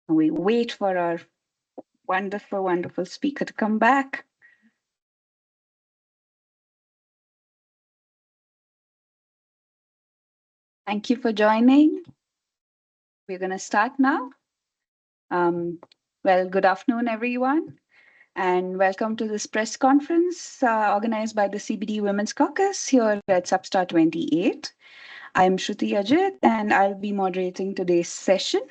We wait for our wonderful, wonderful speaker to come back. Thank you for joining. We're going to start now. Well, good afternoon, everyone, and welcome to this press conference organized by the CBD Women's Caucus here at SBSTTA-28. I'm Shruti Ajit, and I'll be moderating today's session.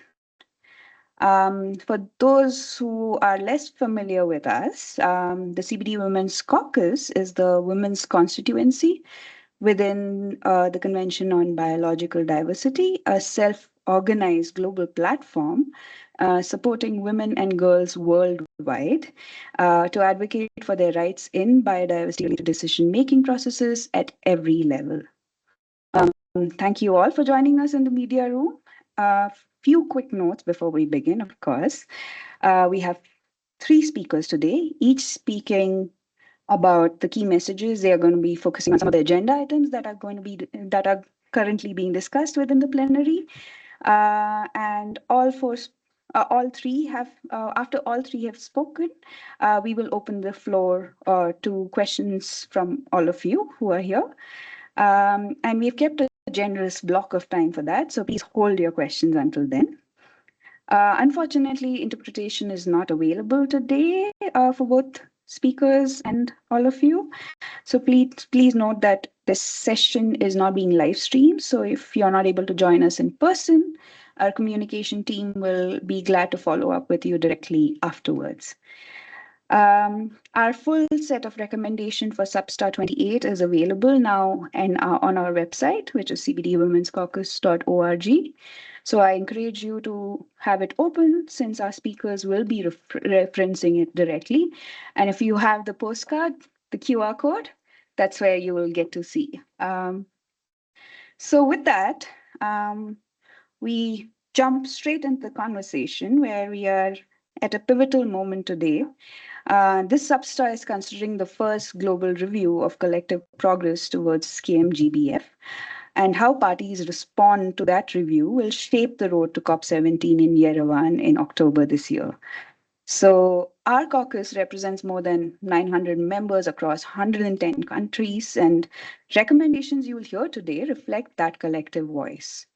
For those who are less familiar with us, the CBD Women's Caucus is the women's constituency within the Convention on Biological Diversity, a self-organized global platform supporting women and girls worldwide to advocate for their rights in biodiversity-related decision-making processes at every level. Thank you all for joining us in the media room. Few quick notes before we begin, of course. We have 3 speakers today, each speaking about the key messages. They are going to be focusing on some of the agenda items that are currently being discussed within the plenary. And all three have, after all 3 have spoken, we will open the floor to questions from all of you who are here. And we've kept a generous block of time for that, so please hold your questions until then. Unfortunately, interpretation is not available today for both speakers and all of you. So please note that this session is not being live streamed. So if you're not able to join us in person, our communication team will be glad to follow up with you directly afterwards. Our full set of recommendation for SBSTTA-28 is available now and on our website, which is cbdwomenscaucus.org. So I encourage you to have it open since our speakers will be referencing it directly. And if you have the postcard, the QR code, that's where you will get to see. So with that, we jump straight into the conversation where we are at a pivotal moment today. This SBSTA is considering the first global review of collective progress towards KMGBF, and how parties respond to that review will shape the road to COP17 in Yerevan in October this year. So our caucus represents more than 900 members across 110 countries, and recommendations you will hear today reflect that collective voice.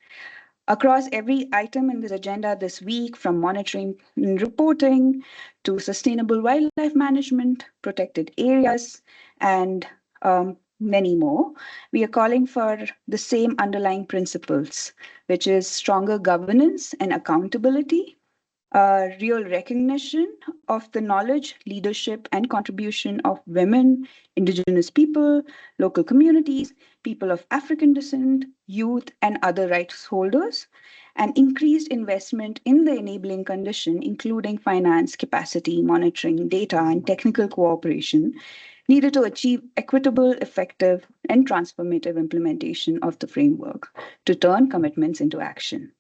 Across every item in this agenda this week, from monitoring and reporting to sustainable wildlife management, protected areas, and many more, we are calling for the same underlying principles, which is stronger governance and accountability, real recognition of the knowledge, leadership, and contribution of women, indigenous people, local communities, people of African descent, youth, and other rights holders, and increased investment in the enabling condition, including finance, capacity, monitoring, data, and technical cooperation, needed to achieve equitable, effective, and transformative implementation of the framework to turn commitments into action.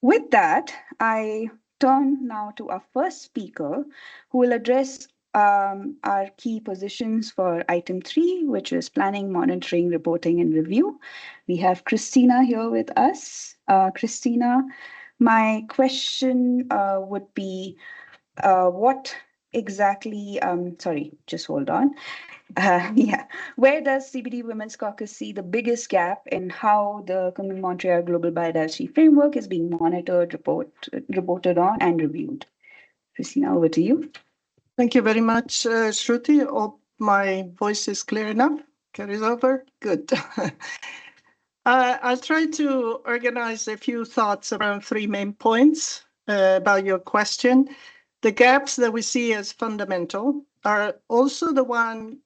With that, I turn now to our first speaker, who will address our key positions for item 3, which is planning, monitoring, reporting, and review. We have Christina here with us. Christina, my question would be, what exactly, sorry, just hold on. Where does CBD Women's Caucus see the biggest gap in how the Montreal Global Biodiversity Framework is being monitored, reported on, and reviewed? Christina, over to you. Thank you very much, Shruti. Hope my voice is clear enough. Carries over? Good. I'll try to organize a few thoughts around 3 main points about your question. The gaps that we see as fundamental are also the one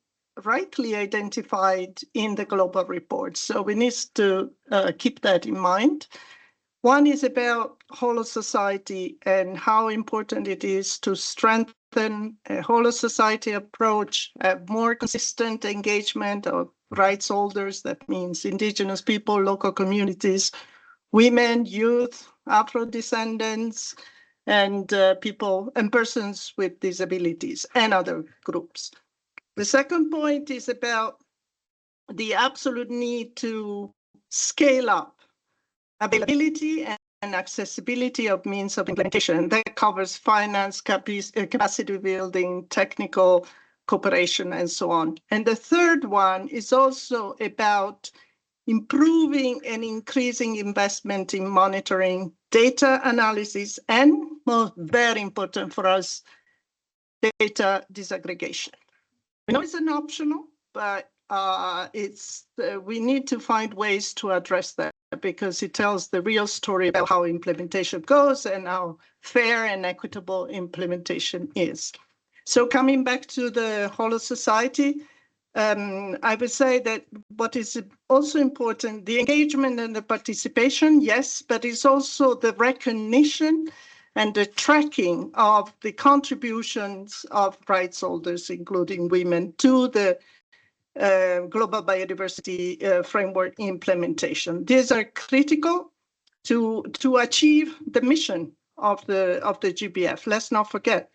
rightly identified in the global report. So we need to keep that in mind. One is about whole of society and how important it is to strengthen a whole of society approach, a more consistent engagement of rights holders. That means indigenous people, local communities, women, youth, Afro-descendants, and people and persons with disabilities and other groups. The second point is about the absolute need to scale up availability and accessibility of means of implementation. That covers finance, capacity building, technical cooperation, and so on. And the third one is also about improving and increasing investment in monitoring, data analysis, and very important for us, data disaggregation. We know it's an optional, but we need to find ways to address that because it tells the real story about how implementation goes and how fair and equitable implementation is. So coming back to the whole of society, I would say that what is also important, the engagement and the participation, yes, but it's also the recognition and the tracking of the contributions of rights holders, including women, to the global biodiversity framework implementation. These are critical to achieve the mission of the GBF. Let's not forget.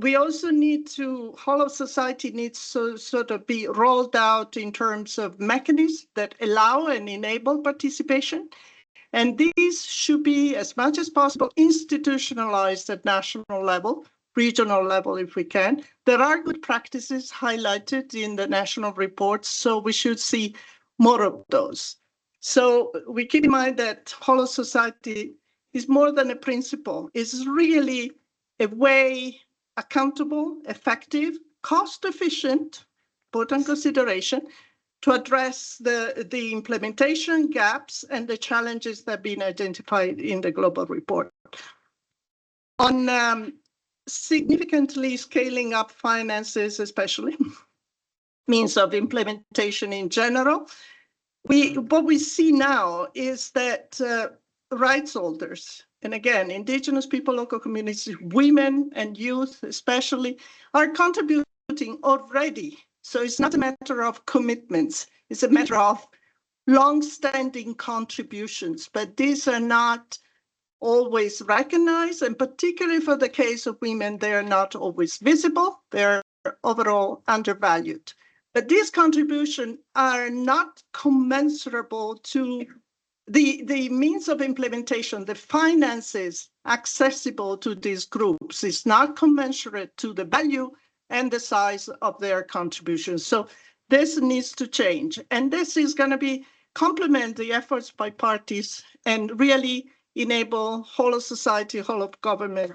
We also need to, whole of society needs to sort of be rolled out in terms of mechanisms that allow and enable participation. And these should be, as much as possible, institutionalized at national level, regional level if we can. There are good practices highlighted in the national reports, so we should see more of those. So we keep in mind that whole of society is more than a principle. It's really a way, accountable, effective, cost-efficient, important consideration, to address the implementation gaps and the challenges that have been identified in the global report. On significantly scaling up finances, especially means of implementation in general, what we see now is that rights holders, and again, indigenous people, local communities, women and youth especially, are contributing already. So it's not a matter of commitments, it's a matter of long-standing contributions, but these are not always recognized, and particularly for the case of women, they are not always visible, they're overall undervalued. But these contributions are not commensurable to the means of implementation, the finances accessible to these groups is not commensurate to the value and the size of their contributions. So this needs to change. And this is going to be complement the efforts by parties and really enable whole of society, whole of government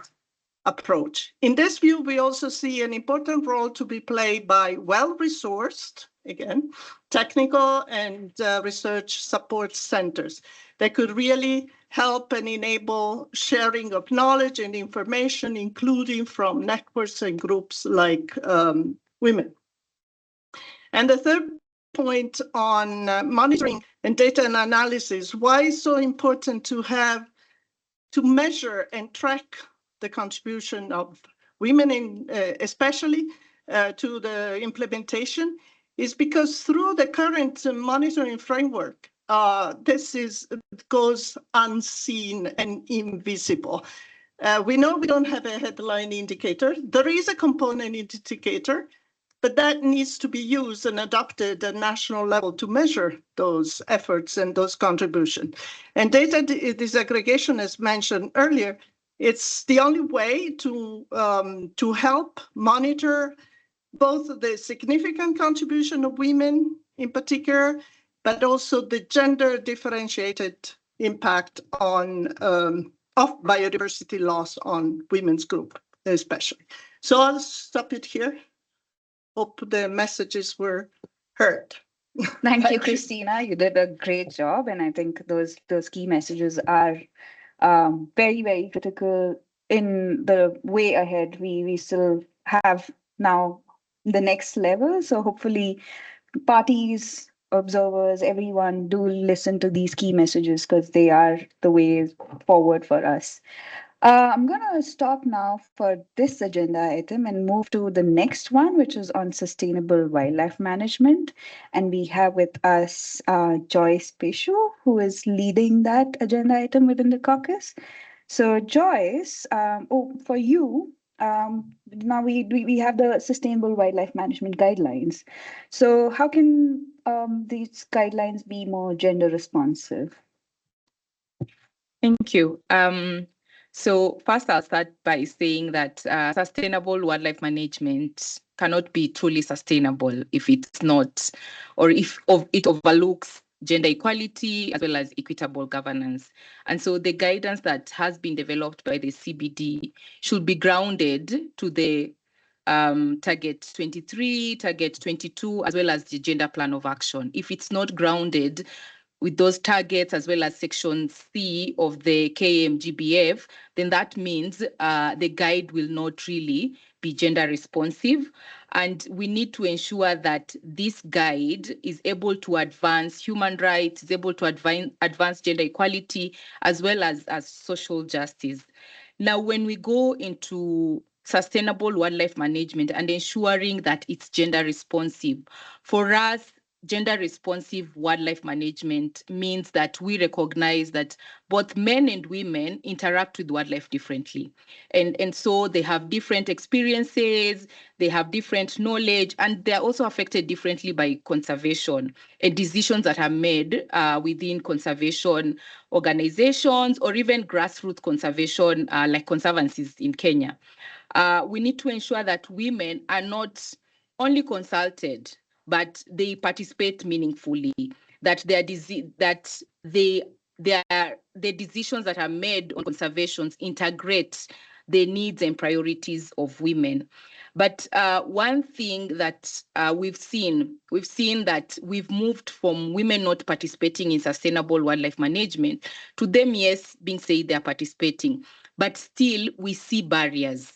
approach. In this view, we also see an important role to be played by well-resourced, again, technical and research support centers that could really help and enable sharing of knowledge and information, including from networks and groups like women. And the third point on monitoring and data and analysis, why is so important to measure and track the contribution of women, especially to the implementation, is because through the current monitoring framework, this goes unseen and invisible. We know we don't have a headline indicator. There is a component indicator, but that needs to be used and adopted at national level to measure those efforts and those contributions. And data disaggregation, as mentioned earlier, it's the only way to help monitor both the significant contribution of women in particular, but also the gender differentiated impact on of biodiversity loss on women's group, especially. So I'll stop it here. Hope the messages were heard. Thank you, Christina. You did a great job, and I think those key messages are very, very critical in the way ahead. We still have now the next level, so hopefully parties, observers, everyone do listen to these key messages because they are the way forward for us. I'm going to stop now for this agenda item and move to the next one, which is on sustainable wildlife management. And we have with us Joyce Peshu, who is leading that agenda item within the caucus. So Joyce, for you, now we have the sustainable wildlife management guidelines. So how can these guidelines be more gender responsive? Thank you. So first, I'll start by saying that sustainable wildlife management cannot be truly sustainable if it's not, or if it overlooks gender equality as well as equitable governance. And so the guidance that has been developed by the CBD should be grounded to the target 23, target 22, as well as the gender plan of action. If it's not grounded with those targets as well as section C of the KMGBF, then that means the guide will not really be gender responsive. And we need to ensure that this guide is able to advance human rights, is able to advance gender equality, as well as social justice. Now, when we go into sustainable wildlife management and ensuring that it's gender responsive, for us, gender responsive wildlife management means that we recognize that both men and women interact with wildlife differently. And so they have different experiences, they have different knowledge, and they're also affected differently by conservation and decisions that are made within conservation organizations or even grassroots conservation like conservancies in Kenya. We need to ensure that women are not only consulted, but they participate meaningfully, that the decisions that are made on conservations integrate the needs and priorities of women. But one thing that we've seen that we've moved from women not participating in sustainable wildlife management to them, yes, being said they're participating, but still we see barriers.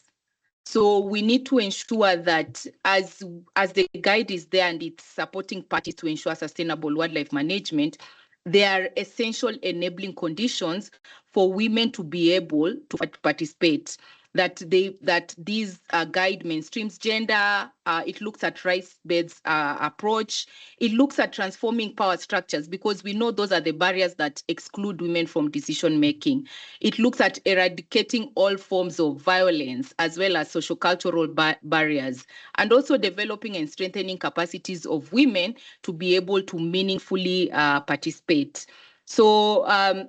So we need to ensure that as the guide is there and it's supporting parties to ensure sustainable wildlife management, there are essential enabling conditions for women to be able to participate. That these guide mainstreams gender, it looks at rights-based approach, it looks at transforming power structures, because we know those are the barriers that exclude women from decision making. It looks at eradicating all forms of violence as well as sociocultural barriers, and also developing and strengthening capacities of women to be able to meaningfully participate. So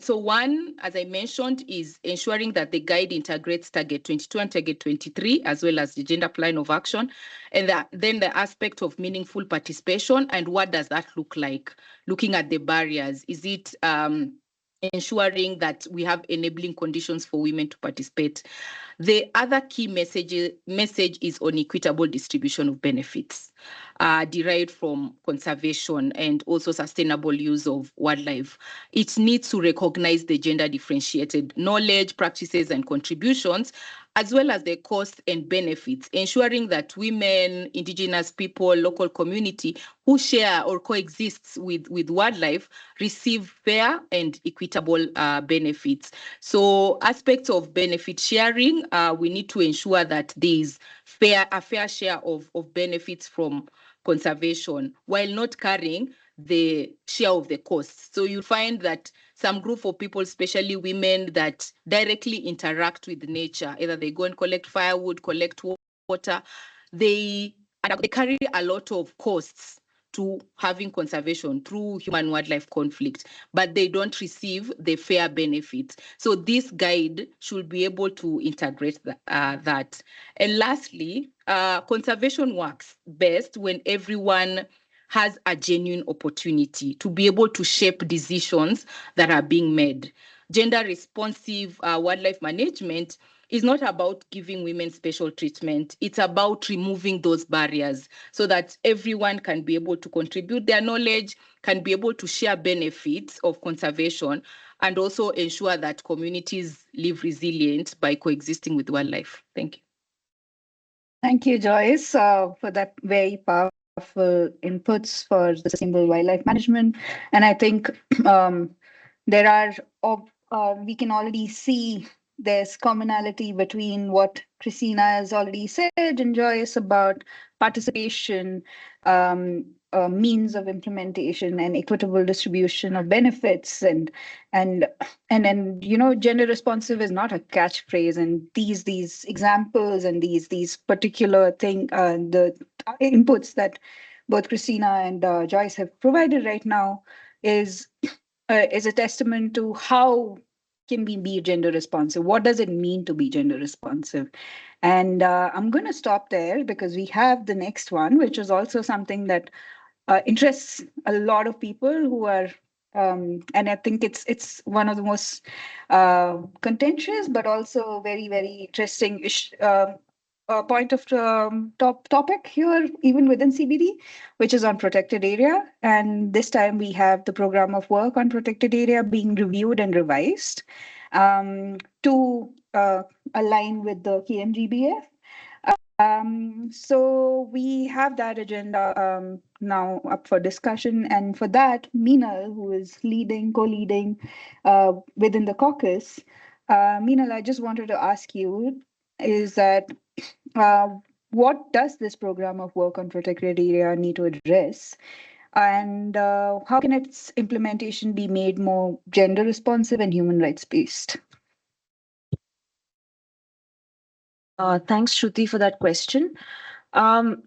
one, as I mentioned, is ensuring that the guide integrates target 22 and target 23, as well as the gender plan of action. And then the aspect of meaningful participation, and what does that look like? Looking at the barriers, is it ensuring that we have enabling conditions for women to participate? The other key message is on equitable distribution of benefits derived from conservation and also sustainable use of wildlife. It needs to recognize the gender differentiated knowledge, practices, and contributions, as well as the costs and benefits, ensuring that women, indigenous people, local community who share or coexist with wildlife receive fair and equitable benefits. So aspects of benefit sharing, we need to ensure that there is a fair share of benefits from conservation while not carrying the share of the costs. So you find that some group of people, especially women, that directly interact with nature, either they go and collect firewood, collect water, they carry a lot of costs to having conservation through human wildlife conflict, but they don't receive the fair benefits. So this guide should be able to integrate that. And lastly, conservation works best when everyone has a genuine opportunity to be able to shape decisions that are being made. Gender responsive wildlife management is not about giving women special treatment. It's about removing those barriers so that everyone can be able to contribute their knowledge, can be able to share benefits of conservation, and also ensure that communities live resilient by coexisting with wildlife. Thank you. Thank you, Joyce, for that very powerful inputs for the sustainable wildlife management. And I think there we can already see there's commonality between what Christina has already said and Joyce about participation, means of implementation, and equitable distribution of benefits, and then gender responsive is not a catchphrase, and these examples and these particular the inputs that both Christina and Joyce have provided right now is a testament to how can we be gender responsive? What does it mean to be gender responsive? And I'm going to stop there because we have the next one, which is also something that interests a lot of people who are, and I think it's one of the most contentious, but also very very interesting point of topic here, even within CBD, which is on protected area. And this time we have the program of work on protected area being reviewed and revised to align with the KMGBF. So we have that agenda now up for discussion, and for that, Meenal, who is co-leading within the caucus, Meenal, I just wanted to ask you, is that uh, what does this program of work on protected area need to address, and how can its implementation be made more gender responsive and human rights based? Thanks, Shruti, for that question.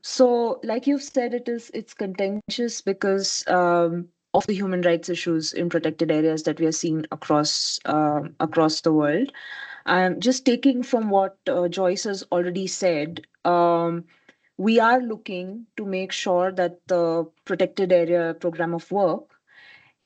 So, like you've said, it's contentious because of the human rights issues in protected areas that we are seeing across the world. Just taking from what Joyce has already said, we are looking to make sure that the protected area program of work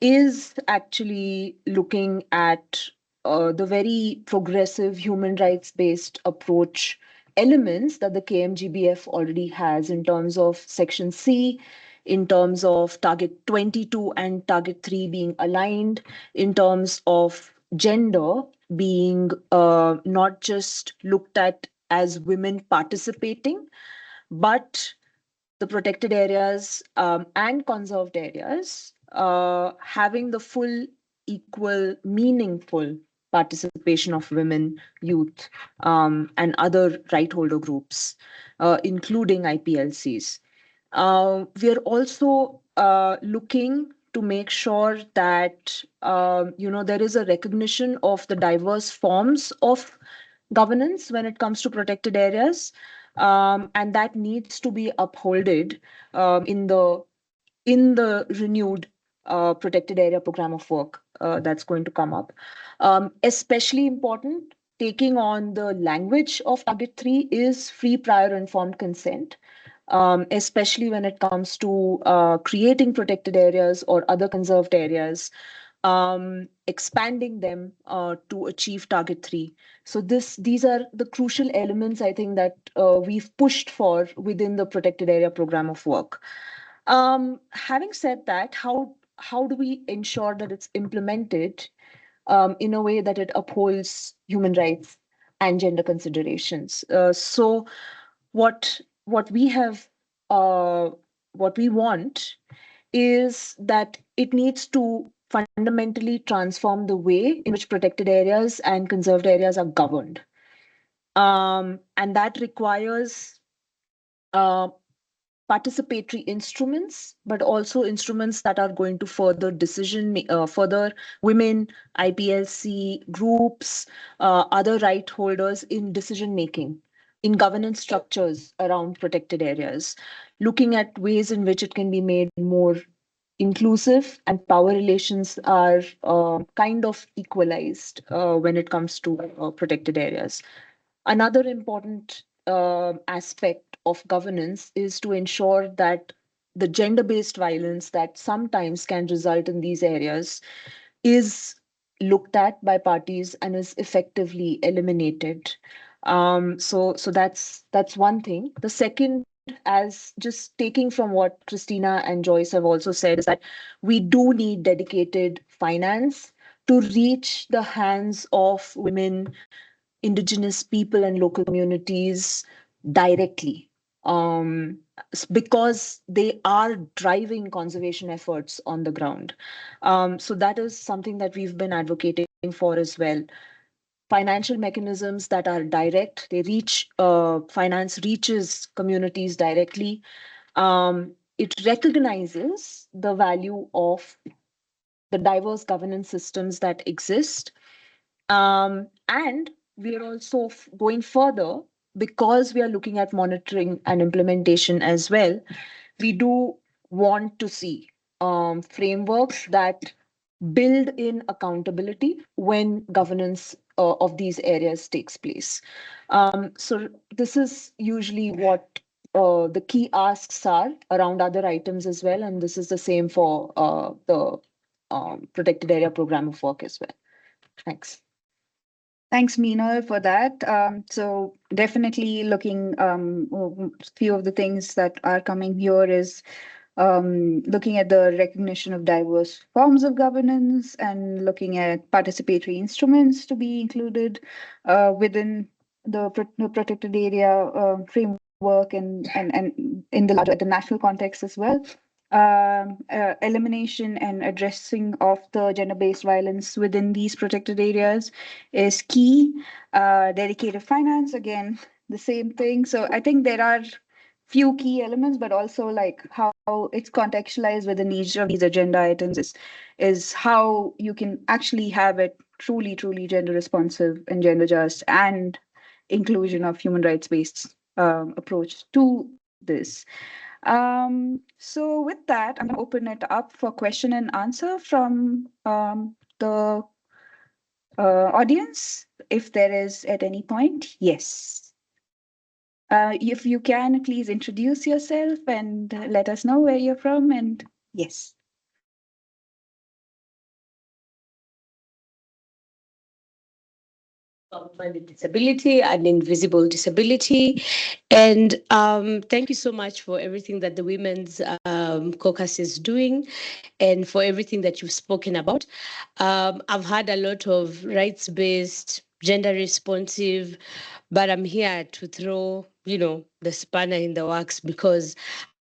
is actually looking at the very progressive human rights based approach elements that the KMGBF already has in terms of Section C, in terms of Target 22 and Target 3 being aligned, in terms of gender being not just looked at as women participating, but the protected areas and conserved areas having the full, equal, meaningful participation of women, youth, and other right holder groups, including IPLCs. We're also looking to make sure that there is a recognition of the diverse forms of governance when it comes to protected areas, and that needs to be upholded in the renewed protected area program of work that's going to come up. Especially important, taking on the language of Target 3 is free, prior, informed consent, especially when it comes to creating protected areas or other conserved areas, expanding them to achieve Target 3. So these are the crucial elements, I think, that we've pushed for within the protected area program of work. Having said that, how do we ensure that it's implemented in a way that it upholds human rights and gender considerations? So what we have what we want is that it needs to fundamentally transform the way in which protected areas and conserved areas are governed. And that requires uh, participatory instruments, but also instruments that are going to further women, IPLC groups, other right holders in decision making, in governance structures around protected areas, looking at ways in which it can be made more inclusive and power relations are kind of equalized when it comes to protected areas. Another important aspect of governance is to ensure that the gender based violence that sometimes can result in these areas is looked at by parties and is effectively eliminated. So that's one thing. The second, as just taking from what Christina and Joyce have also said, is that we do need dedicated finance to reach the hands of women, indigenous people and local communities directly, because they are driving conservation efforts on the ground. So that is something that we've been advocating for as well. Financial mechanisms that are direct, finance reaches communities directly. It recognizes the value of the diverse governance systems that exist, and we are also going further because we are looking at monitoring and implementation as well. We do want to see frameworks that build in accountability when governance of these areas takes place. So this is usually what the key asks are around other items as well, and this is the same for the protected area program of work as well. Thanks. Thanks, Meena, for that. So definitely looking, few of the things that are coming here is looking at the recognition of diverse forms of governance and looking at participatory instruments to be included within the protected area framework and in the larger, at the national context as well. Elimination and addressing of the gender-based violence within these protected areas is key. Dedicated finance, again, the same thing. So I think there are few key elements, but also like how it's contextualized within each of these agenda items is how you can actually have it truly gender responsive and gender just and inclusion of human rights based approach to this. So with that, I'm going to open it up for question and answer from the audience, if there is at any point. Yes. If you can, please introduce yourself and let us know where you're from. And yes. With disability and invisible disability. And thank you so much for everything that the Women's Caucus is doing and for everything that you've spoken about. I've had a lot of rights-based, gender responsive, but I'm here to throw, the spanner in the works because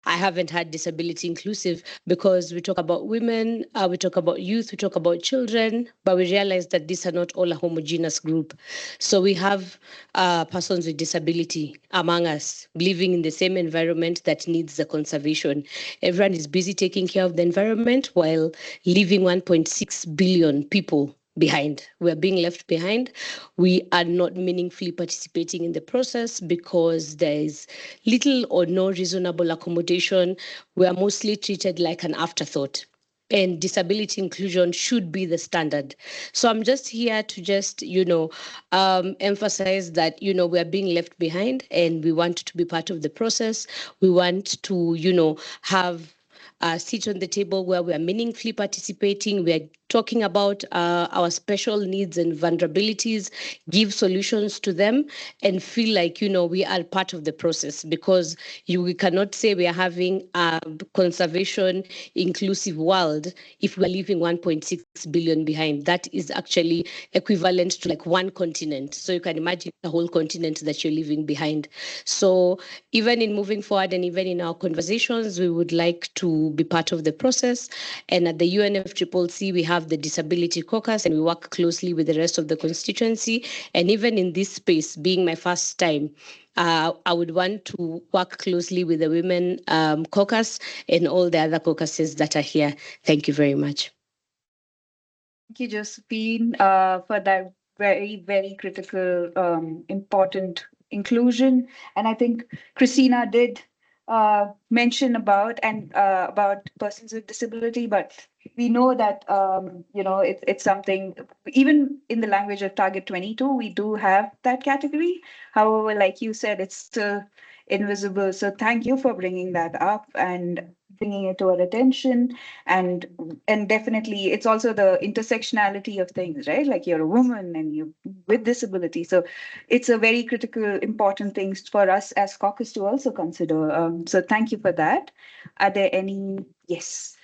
I haven't had disability inclusive because we talk about women, we talk about youth, we talk about children, but we realize that these are not all a homogeneous group. So we have persons with disability among us living in the same environment that needs the conservation. Everyone is busy taking care of the environment while leaving 1.6 billion people behind. We're being left behind. We are not meaningfully participating in the process because there is little or no reasonable accommodation. We are mostly treated like an afterthought. And disability inclusion should be the standard. So I'm just here to just, emphasize that, we are being left behind and we want to be part of the process. We want to, have sit on the table where we are meaningfully participating. We are talking about our special needs and vulnerabilities, give solutions to them, and feel like, we are part of the process because we cannot say we are having a conservation inclusive world if we are leaving 1.6 billion behind. That is actually equivalent to like one continent. So you can imagine the whole continent that you're leaving behind. So even in moving forward and even in our conversations, we would like to be part of the process. And at the UNFCCC, we have the Disability Caucus and we work closely with the rest of the constituency. And even in this space, being my first time, I would want to work closely with the Women Caucus and all the other caucuses that are here. Thank you very much. Thank you, Josephine, for that very critical, important inclusion. And I think Christina did mention about persons with disability, but we know that it's something. Even in the language of Target 22, we do have that category. However, like you said, it's still invisible. So thank you for bringing that up and bringing it to our attention. And definitely it's also the intersectionality of things, right? Like you're a woman and you with disability, so it's a very critical important things for us as caucus to also consider. So thank you for that. Are there any? Yes.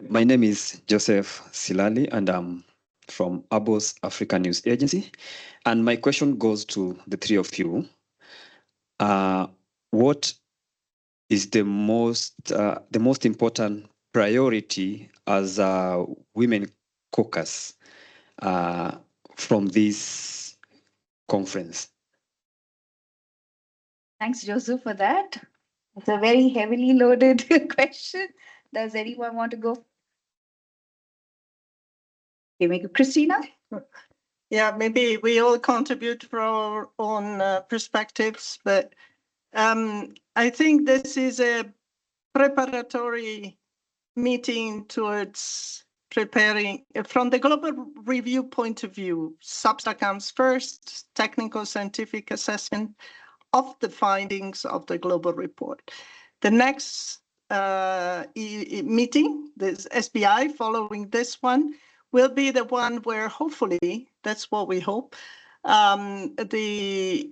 My name is Joseph Silali and I'm from ABOS Africa News Agency, and my question goes to the three of you. What is the most important priority as a women caucus from this conference? Thanks, Joseph, for that. It's a very heavily loaded question. Does anyone want to go? Okay, maybe Christina? Yeah, maybe we all contribute for our own perspectives, but I think this is a preparatory meeting towards preparing, from the global review point of view, SBSTA comes first, technical scientific assessment of the findings of the global report. The next meeting, this SBI, following this one, will be the one where hopefully, that's what we hope, the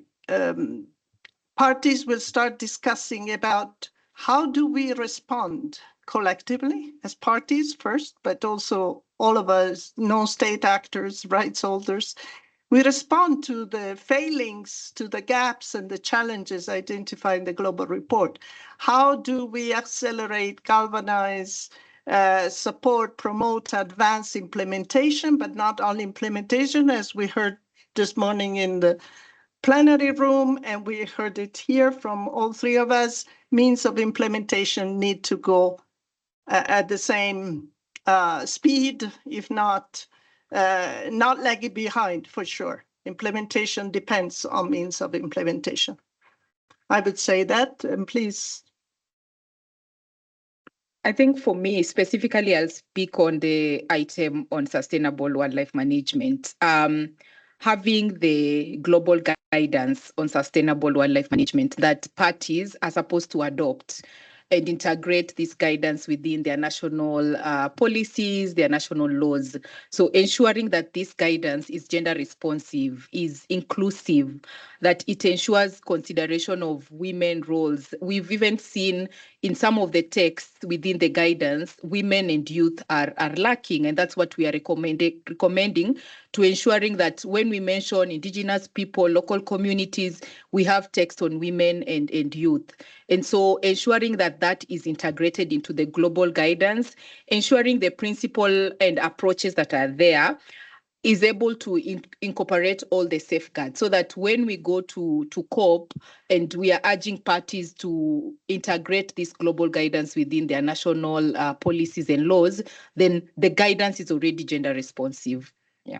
parties will start discussing about how do we respond collectively as parties first, but also all of us non-state actors, rights holders. We respond to the failings, to the gaps and the challenges identified in the global report. How do we accelerate, galvanize, support, promote, advance implementation, but not only implementation, as we heard this morning in the plenary room, and we heard it here from all three of us, means of implementation need to go at the same speed, if not lagging behind for sure. Implementation depends on means of implementation. I would say that, and please. I think for me, specifically, I'll speak on the item on sustainable wildlife management. Having the global guidance on sustainable wildlife management that parties are supposed to adopt and integrate this guidance within their national policies, their national laws. So ensuring that this guidance is gender responsive, is inclusive, that it ensures consideration of women roles. We've even seen in some of the texts within the guidance, women and youth are lacking, and that's what we are recommending to ensuring that when we mention indigenous people, local communities, we have text on women and youth. And so ensuring that that is integrated into the global guidance, ensuring the principle and approaches that are there is able to incorporate all the safeguards so that when we go to COP and we are urging parties to integrate this global guidance within their national policies and laws, then the guidance is already gender responsive. Yeah.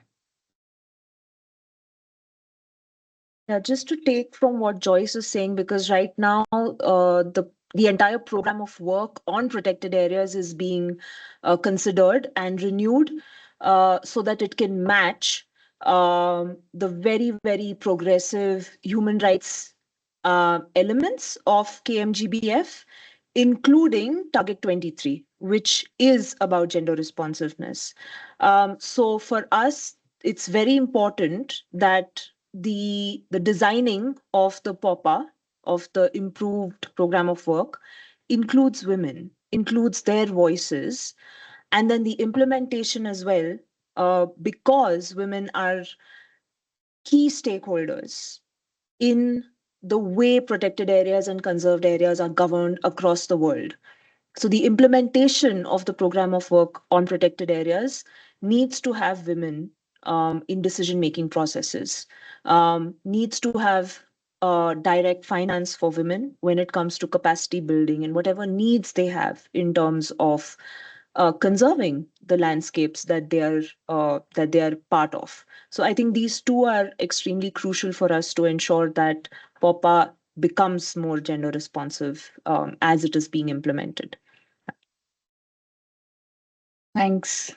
Yeah, just to take from what Joyce is saying, because right now the entire program of work on protected areas is being considered and renewed so that it can match the very, very progressive human rights elements of KMGBF, including Target 23, which is about gender responsiveness. So for us, it's very important that the designing of the POPA, of the improved program of work, includes women, includes their voices, and then the implementation as well, because women are key stakeholders in the way protected areas and conserved areas are governed across the world. So the implementation of the program of work on protected areas needs to have women in decision-making processes, needs to have direct finance for women when it comes to capacity building and whatever needs they have in terms of conserving the landscapes that they are part of. So I think these two are extremely crucial for us to ensure that POPA becomes more gender responsive as it is being implemented. Thanks.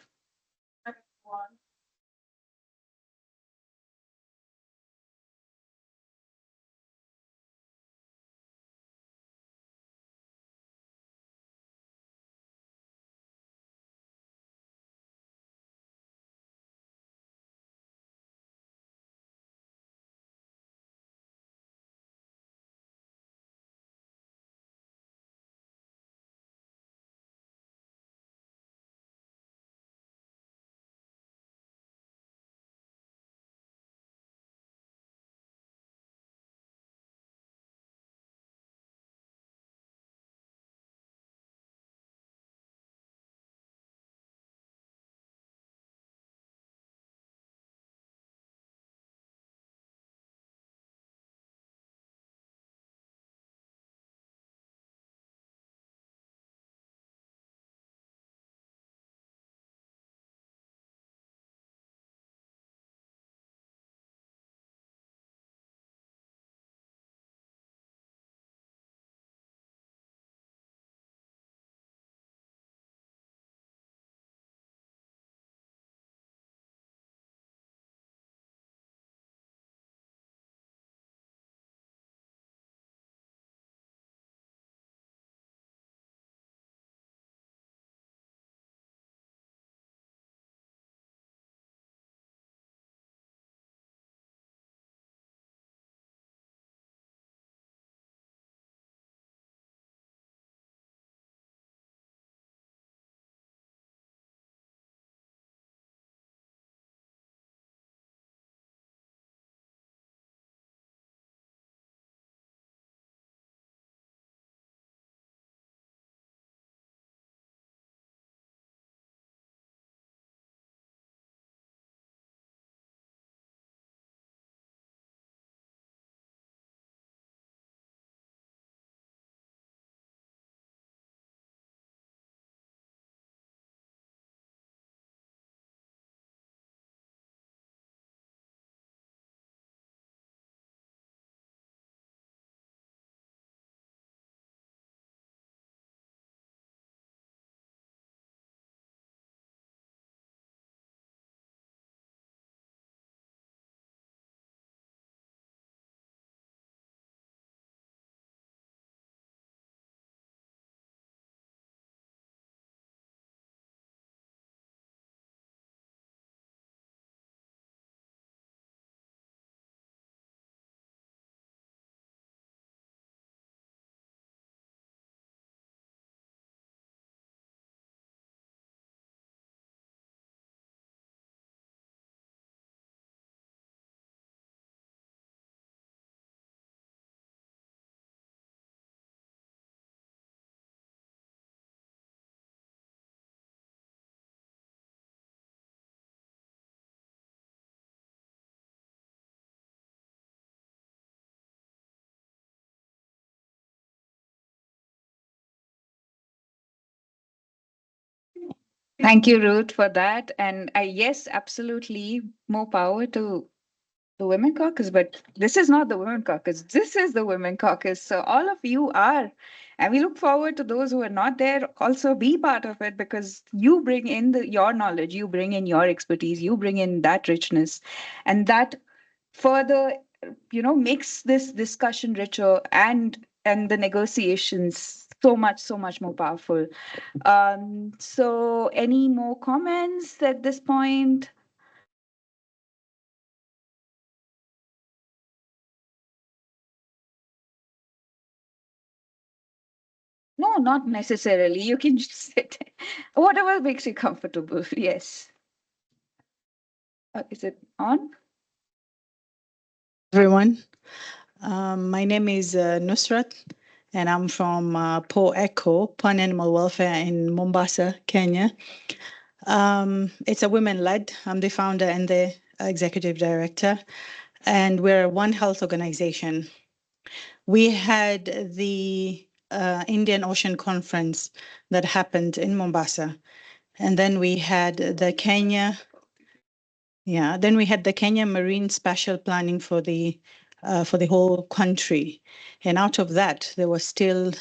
Thank you, Ruth, for that. And yes, absolutely, more power to the Women Caucus. But this is not the Women Caucus. This is the Women Caucus. So all of you are. And we look forward to those who are not there also be part of it, because you bring in your knowledge, you bring in your expertise, you bring in that richness. And that further, makes this discussion richer, and the negotiations so much more powerful. So any more comments at this point? No, not necessarily. You can just sit. Whatever makes you comfortable. Yes. Is it on? Everyone. My name is Nusrat, and I'm from Po Echo, Pan Animal Welfare in Mombasa, Kenya. It's a women-led. I'm the founder and the executive director, and we're a One Health organization. We had the Indian Ocean Conference that happened in Mombasa, and then we had the Kenya. Yeah, then we had the Kenya Marine Spatial Planning for the whole country, and out of that, there were still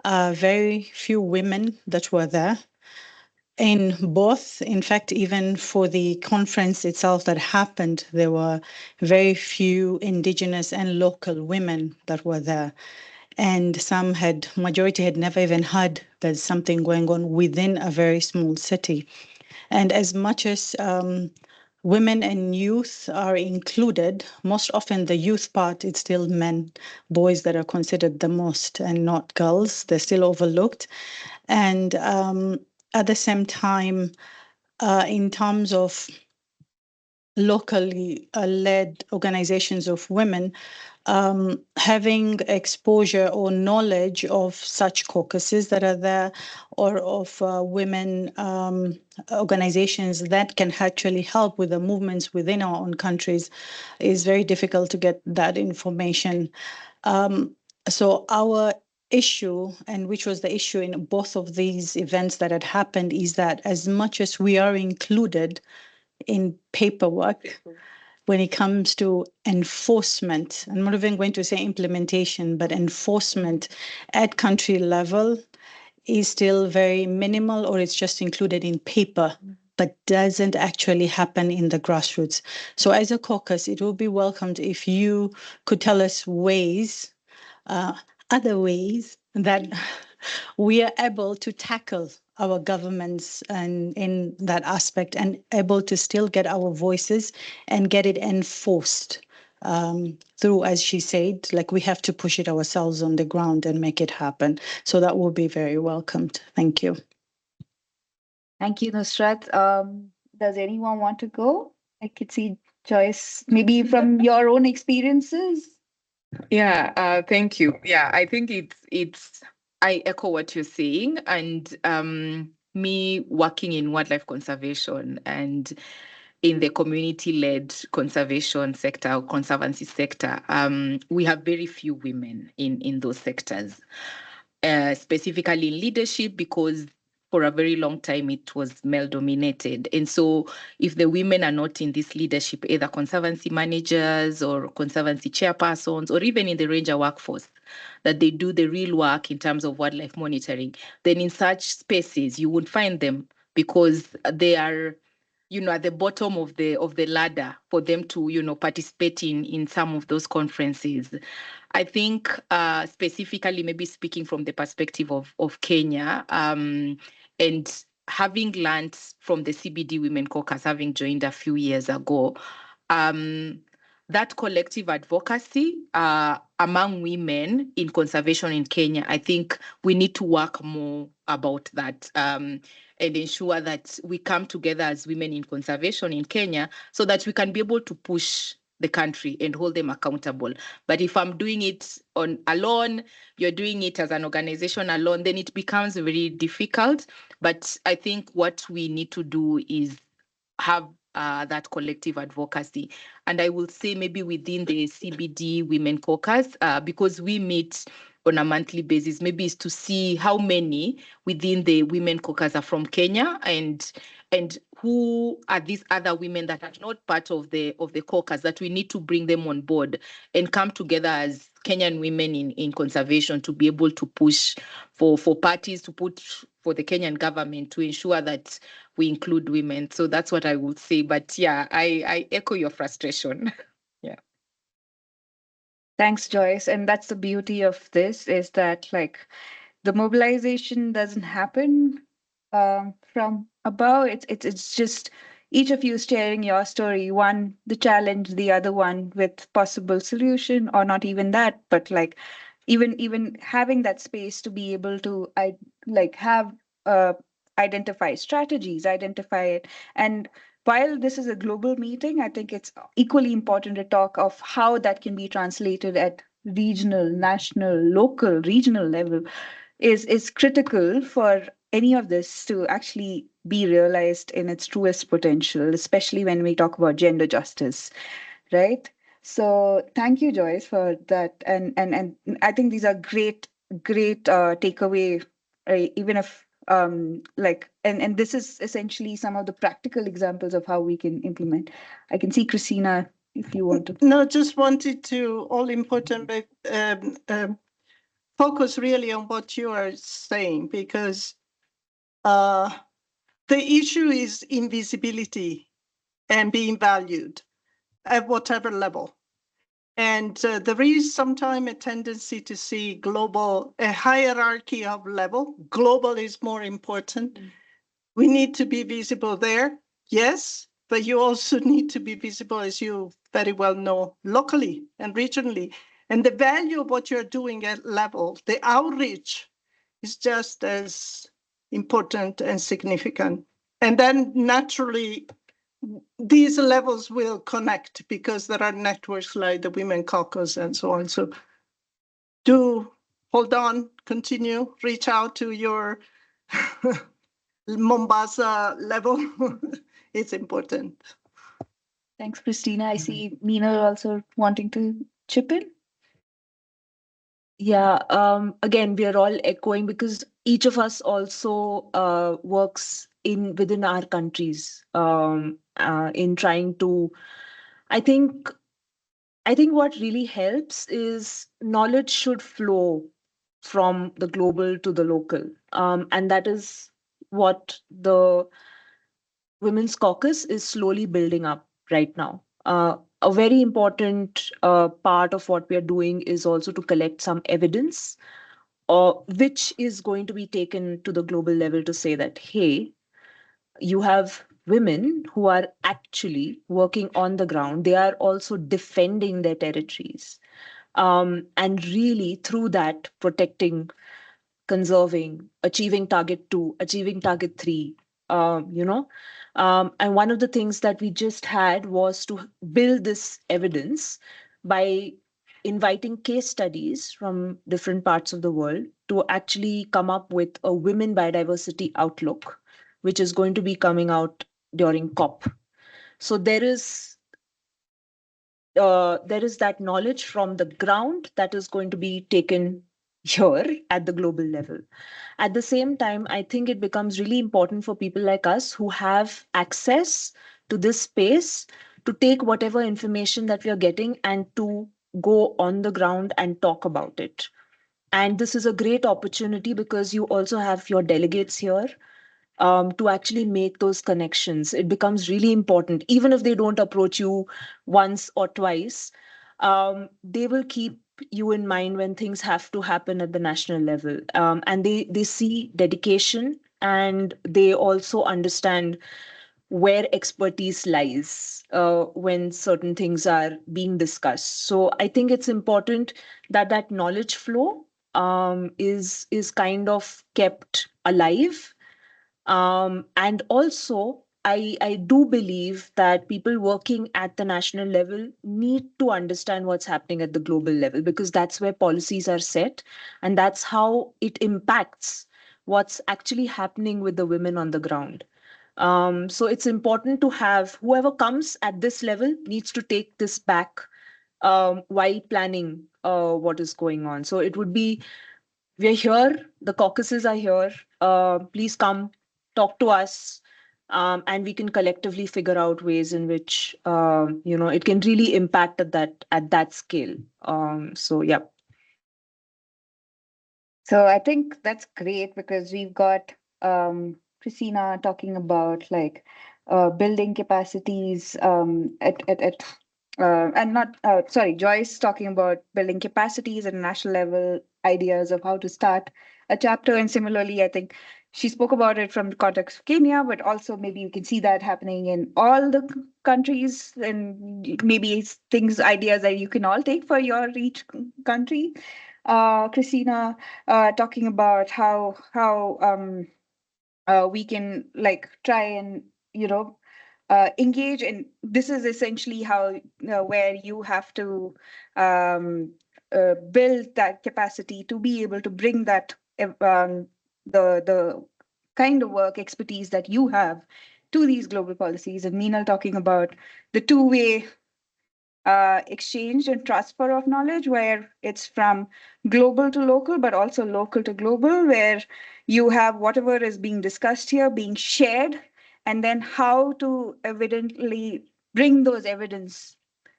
very few women that were there. In both, in fact, even for the conference itself that happened, there were very few indigenous and local women that were there. And majority had never even heard there's something going on within a very small city. And as much as women and youth are included, most often the youth part, it's still men, boys that are considered the most and not girls. They're still overlooked. And at the same time, in terms of locally led organizations of women, having exposure or knowledge of such caucuses that are there, or of women organizations that can actually help with the movements within our own countries, is very difficult to get that information. So our issue, and which was the issue in both of these events that had happened, is that as much as we are included in paperwork, when it comes to enforcement, I'm not even going to say implementation, but enforcement at country level is still very minimal, or it's just included in paper, but doesn't actually happen in the grassroots. So as a caucus, it would be welcomed if you could tell us ways, other ways that we are able to tackle our governments and in that aspect, and able to still get our voices and get it enforced through, as she said, like we have to push it ourselves on the ground and make it happen. So that will be very welcomed. Thank you. Thank you, Nusrat. Does anyone want to go? I could see Joyce, maybe from your own experiences. Yeah, thank you. Yeah, I think I echo what you're saying, and me working in wildlife conservation and in the community-led conservation sector or conservancy sector, we have very few women in those sectors, specifically in leadership, because for a very long time it was male dominated. And so if the women are not in this leadership, either conservancy managers or conservancy chairpersons, or even in the ranger workforce, that they do the real work in terms of wildlife monitoring, then in such spaces you would find them, because they are at the bottom of the ladder for them to participate in some of those conferences. I think specifically, maybe speaking from the perspective of Kenya, and having learned from the CBD Women Caucus, having joined a few years ago, that collective advocacy among women in conservation in Kenya, I think we need to work more about that, and ensure that we come together as women in conservation in Kenya, so that we can be able to push the country and hold them accountable. But if I'm doing it alone, you're doing it as an organization alone, then it becomes very difficult. But I think what we need to do is have that collective advocacy. And I will say maybe within the CBD Women Caucus, because we meet on a monthly basis, maybe is to see how many within the women caucus are from Kenya, and who are these other women that are not part of the caucus, that we need to bring them on board and come together as Kenyan women in conservation to be able to push for parties to put for the Kenyan government to ensure that we include women. So that's what I would say. But yeah, I echo your frustration. Yeah. Thanks, Joyce. And that's the beauty of this, is that like the mobilization doesn't happen from above. It's just each of you sharing your story, one the challenge, the other one with possible solution, or not even that, but like even having that space to be able to have uh identify strategies, identify it. And while this is a global meeting, I think it's equally important to talk of how that can be translated at regional, national, local, regional level is critical for any of this to actually be realized in its truest potential, especially when we talk about gender justice, right? So thank you, Joyce, for that. And I think these are great takeaway, even if and this is essentially some of the practical examples of how we can implement. I can see Christina, if you want to. No, just wanted to all important, but focus really on what you are saying, because the issue is invisibility and being valued at whatever level. And there is sometimes a tendency to see a hierarchy of level. Global is more important. We need to be visible there, yes, but you also need to be visible, as you very well know, locally and regionally. And the value of what you're doing at level, the outreach, is just as important and significant. And then naturally, these levels will connect because there are networks like the Women Caucus and so on. So do hold on, continue, reach out to your Mombasa level. It's important. Thanks, Christina. I see Meena also wanting to chip in. Yeah, again, we are all echoing because each of us also works within our countries in trying to. I think what really helps is knowledge should flow from the global to the local, and that is what the Women's Caucus is slowly building up right now. A very important part of what we are doing is also to collect some evidence, which is going to be taken to the global level to say that, hey, you have women who are actually working on the ground. They are also defending their territories. And really, through that, protecting, conserving, achieving target 2, achieving target 3, you know. And one of the things that we just had was to build this evidence by inviting case studies from different parts of the world to actually come up with a women biodiversity outlook, which is going to be coming out during COP. So there is that knowledge from the ground that is going to be taken here at the global level. At the same time, I think it becomes really important for people like us who have access to this space to take whatever information that we are getting and to go on the ground and talk about it. And this is a great opportunity because you also have your delegates here to actually make those connections. It becomes really important. Even if they don't approach you once or twice, they will keep you in mind when things have to happen at the national level. And they see dedication, and they also understand where expertise lies when certain things are being discussed. So I think it's important that that knowledge flow is kind of kept alive, and also, I do believe that people working at the national level need to understand what's happening at the global level, because that's where policies are set, and that's how it impacts what's actually happening with the women on the ground. So it's important to have whoever comes at this level needs to take this back while planning what is going on. So it would be, we're here, the caucuses are here. Please come, talk to us, and we can collectively figure out ways in which it can really impact at that scale. So yeah. So I think that's great because we've got Christina talking about like building capacities and not sorry, Joyce talking about building capacities at a national level, ideas of how to start a chapter, and similarly, I think she spoke about it from the context of Kenya, but also maybe you can see that happening in all the countries, and maybe it's things, ideas that you can all take for your each country. Christina talking about how we can like try and engage, and this is essentially how where you have to build that capacity to be able to bring that the kind of work expertise that you have to these global policies. And Meenal talking about the two-way exchange and transfer of knowledge, where it's from global to local, but also local to global, where you have whatever is being discussed here being shared, and then how to evidently bring those evidence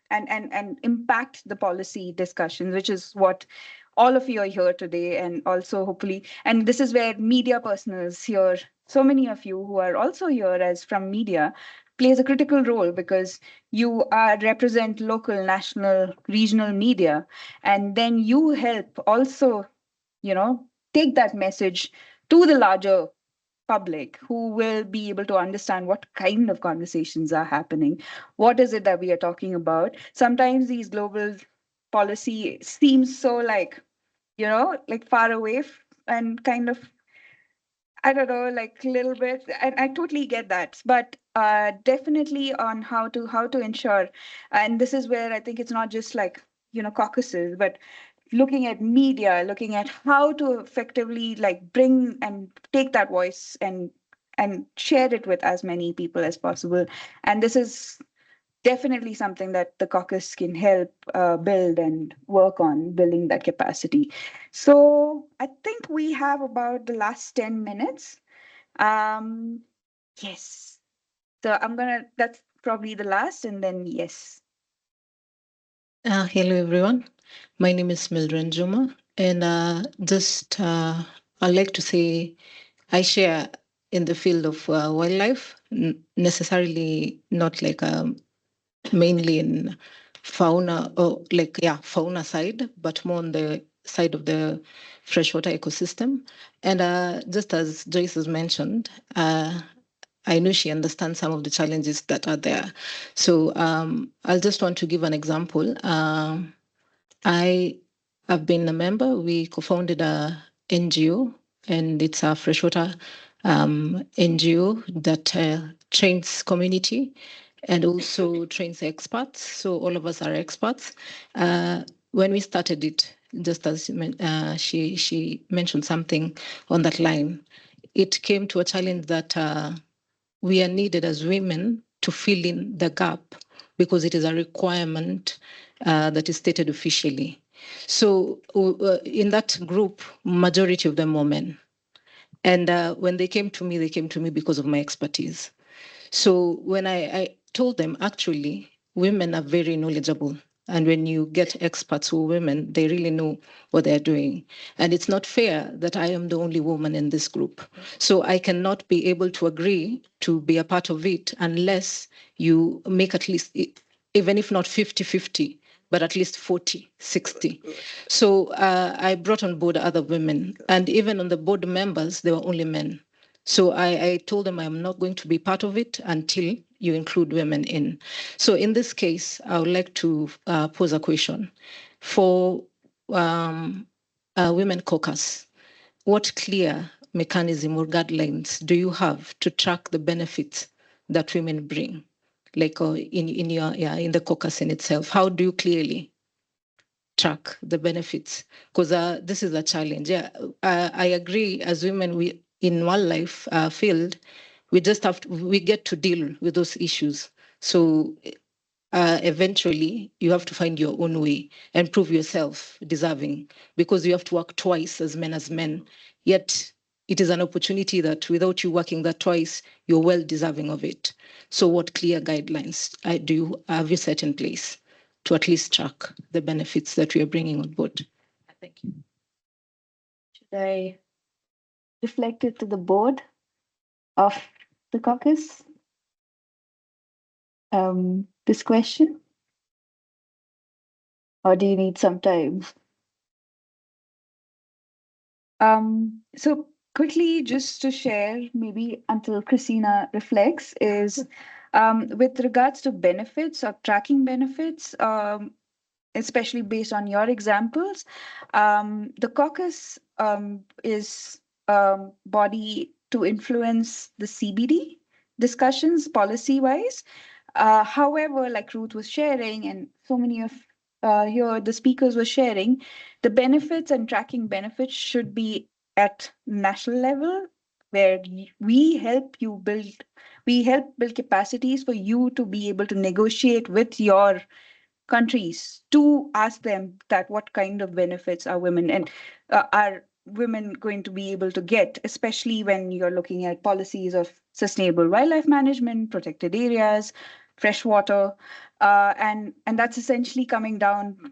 and impact the policy discussions, which is what all of you are here today. And also hopefully, and this is where media personals here, so many of you who are also here as from media, plays a critical role, because you are represent local, national, regional media, and then you help also take that message to the larger public, who will be able to understand what kind of conversations are happening, what is it that we are talking about. Sometimes these global policy seems so like like far away and kind of, I don't know, like a little bit. I totally get that, but definitely on how to ensure, and this is where I think it's not just like caucuses, but looking at media, looking at how to effectively like bring and take that voice and share it with as many people as possible. And this is definitely something that the caucus can help build and work on building that capacity. So I think we have about the last 10 minutes. Um, yes. So that's probably the last, and then yes. Hello, everyone. My name is Mildred Juma, and I'd like to say I share in the field of wildlife, necessarily not like mainly in fauna or like, yeah, fauna side, but more on the side of the freshwater ecosystem. And just as Joyce has mentioned, I know she understands some of the challenges that are there. So I'll just want to give an example. I have been a member. We co-founded a NGO, and it's a freshwater NGO that trains community and also trains experts. So all of us are experts. When we started it, just as she mentioned something on that line, it came to a challenge that we are needed as women to fill in the gap, because it is a requirement that is stated officially. So in that group, majority of them were men. And when they came to me because of my expertise. So when I told them, actually, women are very knowledgeable. And when you get experts who are women, they really know what they're doing. And it's not fair that I am the only woman in this group. So I cannot be able to agree to be a part of it unless you make at least, even if not 50-50, but at least 40-60. So I brought on board other women. And even on the board members, there were only men. So I told them I'm not going to be part of it until you include women in. So in this case, I would like to pose a question. For Women Caucus, what clear mechanism or guidelines do you have to track the benefits that women bring? Like in the caucus in itself, how do you clearly track the benefits? Because this is a challenge. Yeah, I agree. As women, we in wildlife field, we get to deal with those issues. So eventually you have to find your own way and prove yourself deserving, because you have to work twice as men. Yet it is an opportunity that without you working that twice, you're well deserving of it. So what clear guidelines have you set in place to at least track the benefits that we are bringing on board? Thank you. Should I reflect it to the board of the caucus? This question? Or do you need some time? So quickly, just to share, maybe until Christina reflects, is with regards to benefits or tracking benefits, especially based on your examples, the caucus is body to influence the CBD discussions policy-wise. However, like Ruth was sharing, and so many of here the speakers were sharing, the benefits and tracking benefits should be at national level, where we help build capacities for you to be able to negotiate with your countries to ask them that what kind of benefits are women going to be able to get, especially when you're looking at policies of sustainable wildlife management, protected areas, fresh water, and that's essentially coming down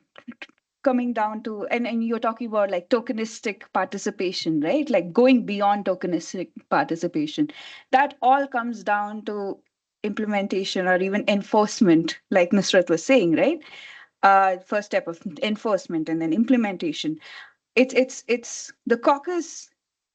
to, and you're talking about like tokenistic participation, right? Like going beyond tokenistic participation. That all comes down to implementation or even enforcement, like Nusrat was saying, right? First step of enforcement and then implementation. It's the caucus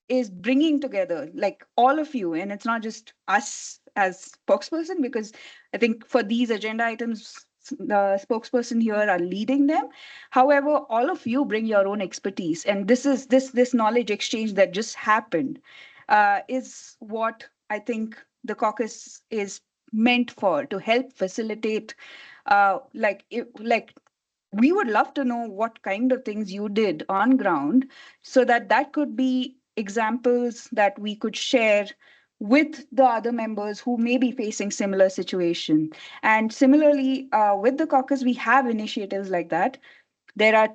is bringing together like all of you, and it's not just us as spokesperson, because I think for these agenda items the spokesperson here are leading them. However, all of you bring your own expertise, and this knowledge exchange that just happened is what I think the caucus is meant for, to help facilitate like we would love to know what kind of things you did on ground, so that that could be examples that we could share with the other members who may be facing similar situation. And similarly, with the caucus, we have initiatives like that. There are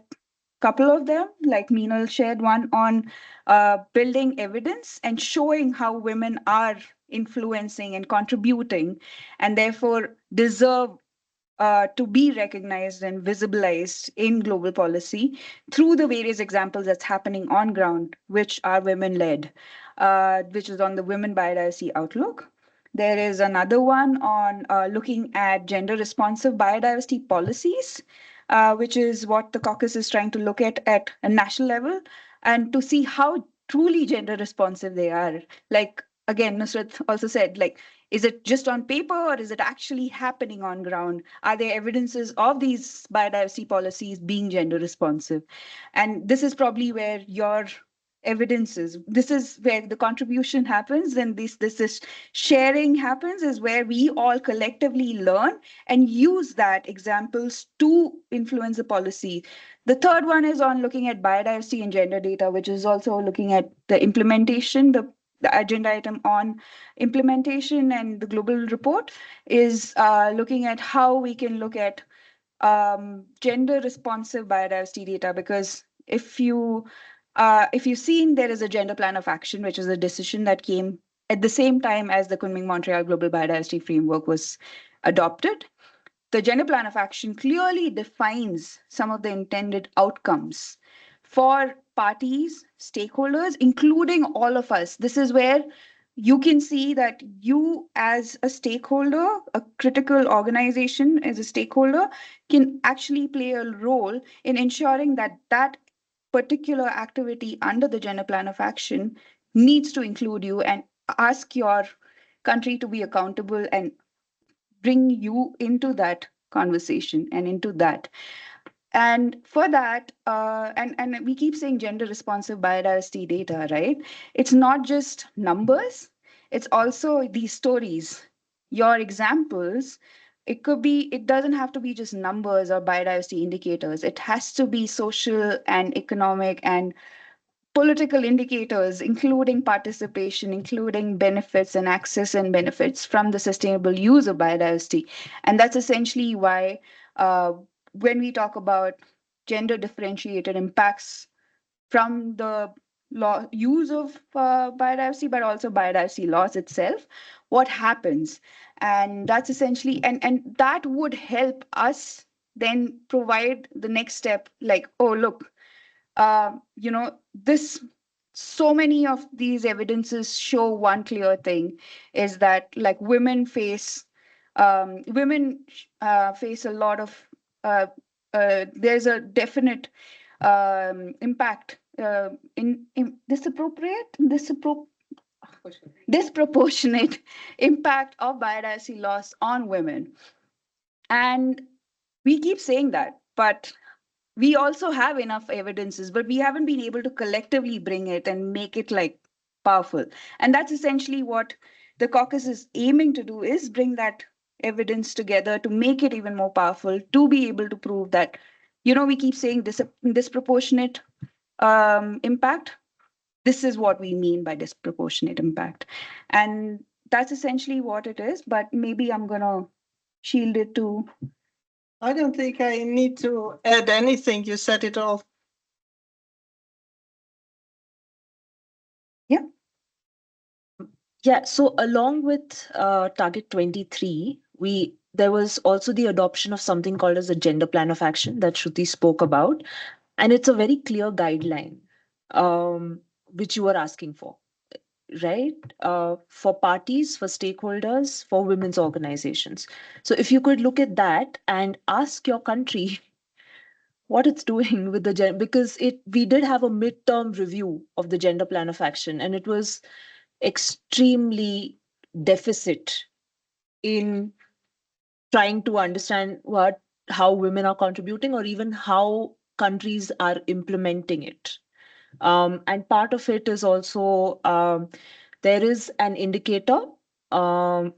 couple of them, like Meenal shared one on building evidence and showing how women are influencing and contributing, and therefore deserve to be recognized and visibilized in global policy through the various examples that's happening on ground, which are women led, which is on the Women Biodiversity Outlook. There is another one on looking at gender responsive biodiversity policies, which is what the caucus is trying to look at a national level, and to see how truly gender responsive they are. Like, again, Nusrat also said, like, is it just on paper or is it actually happening on ground? Are there evidences of these biodiversity policies being gender responsive? And this is probably where your evidences, this is where the contribution happens, and this sharing happens, is where we all collectively learn and use that examples to influence the policy. The third one is on looking at biodiversity and gender data, which is also looking at the implementation, the agenda item on implementation, and the global report is looking at how we can look at gender responsive biodiversity data. Because if you've seen, there is a gender plan of action, which is a decision that came at the same time as the Kunming Montreal Global Biodiversity Framework was adopted. The gender plan of action clearly defines some of the intended outcomes for parties, stakeholders, including all of us. This is where you can see that you, as a stakeholder, a critical organization as a stakeholder, can actually play a role in ensuring that that particular activity under the gender plan of action needs to include you, and ask your country to be accountable and bring you into that conversation and into that. And for that, and we keep saying gender responsive biodiversity data, right? It's not just numbers, it's also these stories, your examples. It doesn't have to be just numbers or biodiversity indicators. It has to be social and economic and political indicators, including participation, including benefits and access and benefits from the sustainable use of biodiversity. And that's essentially why when we talk about gender differentiated impacts from the use of biodiversity, but also biodiversity loss itself, what happens. And that's essentially, and that would help us then provide the next step, like, oh, look, this, so many of these evidences show one clear thing, is that like women face a lot of there's a definite impact in disproportionate impact of biodiversity loss on women. And we keep saying that, but we also have enough evidences, but we haven't been able to collectively bring it and make it like powerful. And that's essentially what the caucus is aiming to do, is bring that evidence together to make it even more powerful, to be able to prove that, we keep saying disproportionate impact. This is what we mean by disproportionate impact. And that's essentially what it is, but maybe I'm going to shield it to. I don't think I need to add anything. You said it all. Yeah. Yeah, so along with Target 23, there was also the adoption of something called as a gender plan of action that Shruti spoke about. And it's a very clear guideline, which you were asking for, right? For parties, for stakeholders, for women's organizations. So if you could look at that and ask your country what it's doing with the because we did have a midterm review of the gender plan of action, and it was extremely deficit in trying to understand how women are contributing, or even how countries are implementing it. And part of it is also there is an indicator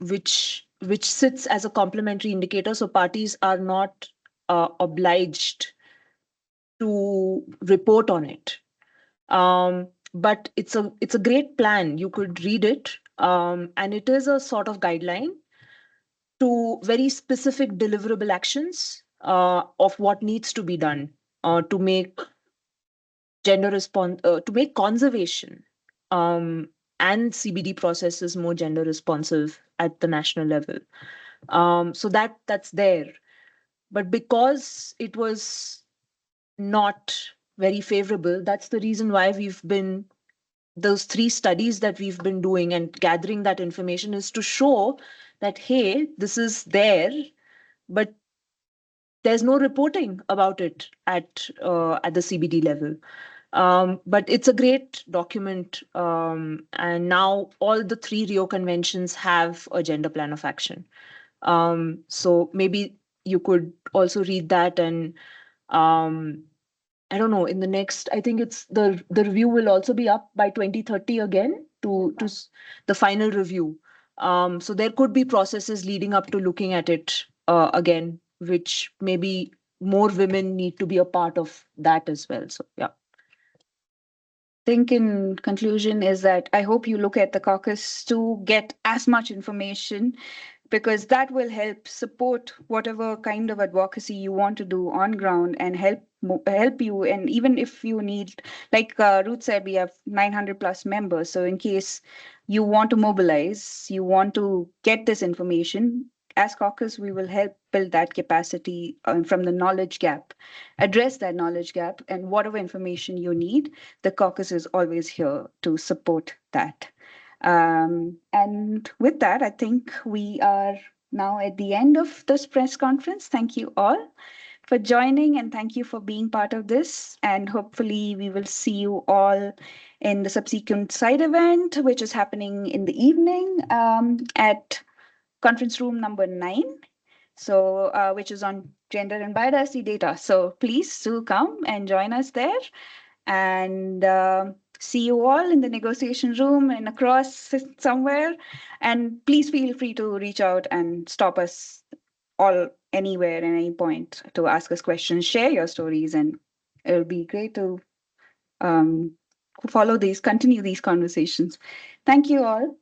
which sits as a complementary indicator, so parties are not obliged to report on it. But it's a great plan. You could read it, and it is a sort of guideline to very specific deliverable actions of what needs to be done to make to make conservation and CBD processes more gender responsive at the national level. So that's there. But because it was not very favorable, that's the reason why those 3 studies that we've been doing and gathering that information, is to show that, hey, this is there, but there's no reporting about it at the CBD level. But it's a great document, and now all the 3 Rio conventions have a gender plan of action. So maybe you could also read that, and I don't know, in the next, I think it's the review will also be up by 2030 again to the final review. So there could be processes leading up to looking at it again, which maybe more women need to be a part of that as well. So yeah. I think in conclusion is that I hope you look at the caucus to get as much information, because that will help support whatever kind of advocacy you want to do on ground, and help you. And even if you need, like Ruth said, we have 900 plus members. So in case you want to mobilize, you want to get this information, as caucus, we will help build that capacity from the knowledge gap, address that knowledge gap, and whatever information you need, the caucus is always here to support that. And with that, I think we are now at the end of this press conference. Thank you all for joining, and thank you for being part of this. And hopefully we will see you all in the subsequent side event, which is happening in the evening at conference room number 9. So which is on gender and biodiversity data. So please do come and join us there. And see you all in the negotiation room and across somewhere. And please feel free to reach out and stop us all anywhere at any point to ask us questions, share your stories, and it'll be great to continue these conversations. Thank you all.